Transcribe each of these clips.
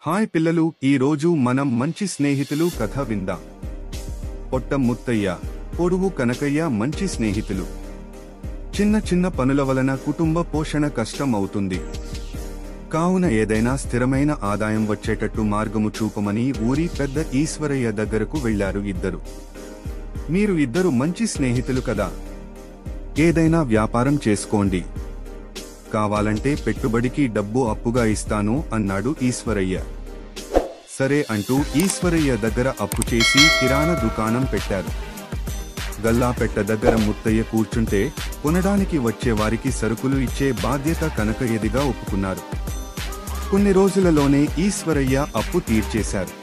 Hi పిల్లలు, ఈ రోజు మనం మంచి స్నేహితులు కథ విందాం. పొట్ట ముత్తయ్య, పొడుగు కనకయ్య మంచి స్నేహితులు. చిన్న చిన్న పనుల వలన కుటుంబ పోషణ కష్టం అవుతుంది. కావున ఏదైనా స్థిరమైన ఆదాయం వచ్చేటట్టు మార్గము చూపమని ఊరి పెద్ద ఈశ్వరయ్య దగ్గరకు వెళ్లారు ఇద్దరు. మీరు ఇద్దరు మంచి స్నేహితులు కదా, ఏదైనా వ్యాపారం చేసుకోండి, కావాలంటే పెట్టుబడికి డబ్బు అప్పుగా ఇస్తాను అన్నాడు ఈశ్వరయ్య. సరే అంటూ ఈశ్వరయ్య దగ్గర అప్పు చేసి కిరాణా దుకాణం పెట్టారు. గల్లాపెట్ట దగ్గర ముత్తయ్య కూర్చుంటే కొనడానికి వచ్చేవారికి సరుకులు ఇచ్చే బాధ్యత కనకయ్యదిగా ఒప్పుకున్నారు. కొన్ని రోజులలోనే ఈశ్వరయ్య అప్పు తీర్చేశారు.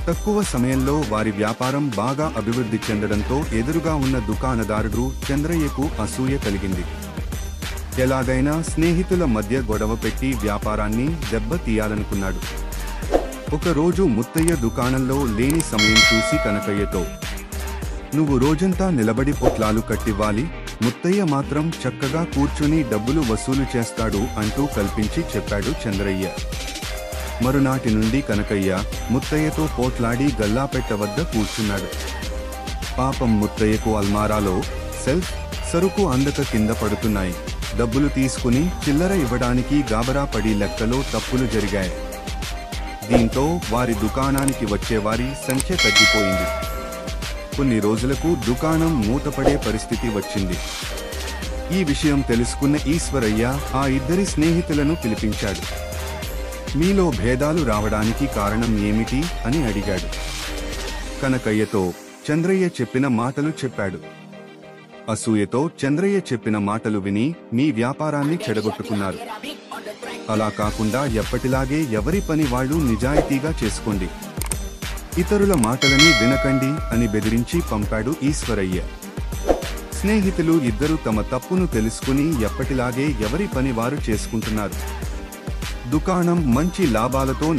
తక్కువ సమయంలో వారి వ్యాపారం బాగా అభివృద్ధి చెందడంతో ఎదురుగా ఉన్న దుకాణదారుడు చంద్రయ్యకు అసూయ కలిగింది. ఎలాగైనా స్నేహితుల మధ్య గొడవ పెట్టి వ్యాపారాన్ని దెబ్బతీయాలనుకున్నాడు. ఒకరోజు ముత్తయ్య దుకాణంలో లేని సమయం చూసి కనకయ్యతో, నువ్వు రోజంతా నిలబడి పొట్లాలు కట్టివ్వాలి, ముత్తయ్య మాత్రం చక్కగా కూర్చుని డబ్బులు వసూలు చేస్తాడు అంటూ కల్పించి చెప్పాడు చంద్రయ్య. మరునాటి నుండి కనకయ్య ముత్తయ్యతో పోట్లాడి గల్లాపెట్ట వద్ద కూర్చున్నాడు. పాపం ముత్తయ్యకు అల్మారాలో సెల్ఫ్ సరుకు అందక కింద పడుతున్నాయి. డబ్బులు తీసుకుని చిల్లర ఇవ్వడానికి గాబరా పడి లెక్కలో తప్పులు జరిగాయి. దీంతో వారి దుకాణానికి వచ్చేవారి సంఖ్య తగ్గిపోయింది. కొన్ని రోజులకు దుకాణం మూతపడే పరిస్థితి వచ్చింది. ఈ విషయం తెలుసుకున్న ఈశ్వరయ్య ఆ ఇద్దరి స్నేహితులను పిలిపించాడు. మీలో భేదాలు రావడానికి కారణం ఏమిటి అని అడిగాడు. కనకయ్యతో చంద్రయ్య చెప్పిన మాటలు చెప్పాడు. అసూయతో చంద్రయ్య చెప్పిన మాటలు విని మీ వ్యాపారాన్ని చెడగొట్టుకున్నారు. అలా కాకుండా ఎప్పటిలాగే ఎవరి పని వాళ్ళు నిజాయితీగా చేసుకోండి, ఇతరుల మాటలని వినకండి అని బెదిరించి పంపాడు ఈశ్వరయ్య. స్నేహితులు ఇద్దరు తమ తప్పును తెలుసుకుని ఎప్పటిలాగే ఎవరి పని వారు చేసుకుంటున్నారు. దుకాణం మంచి లాభాలతో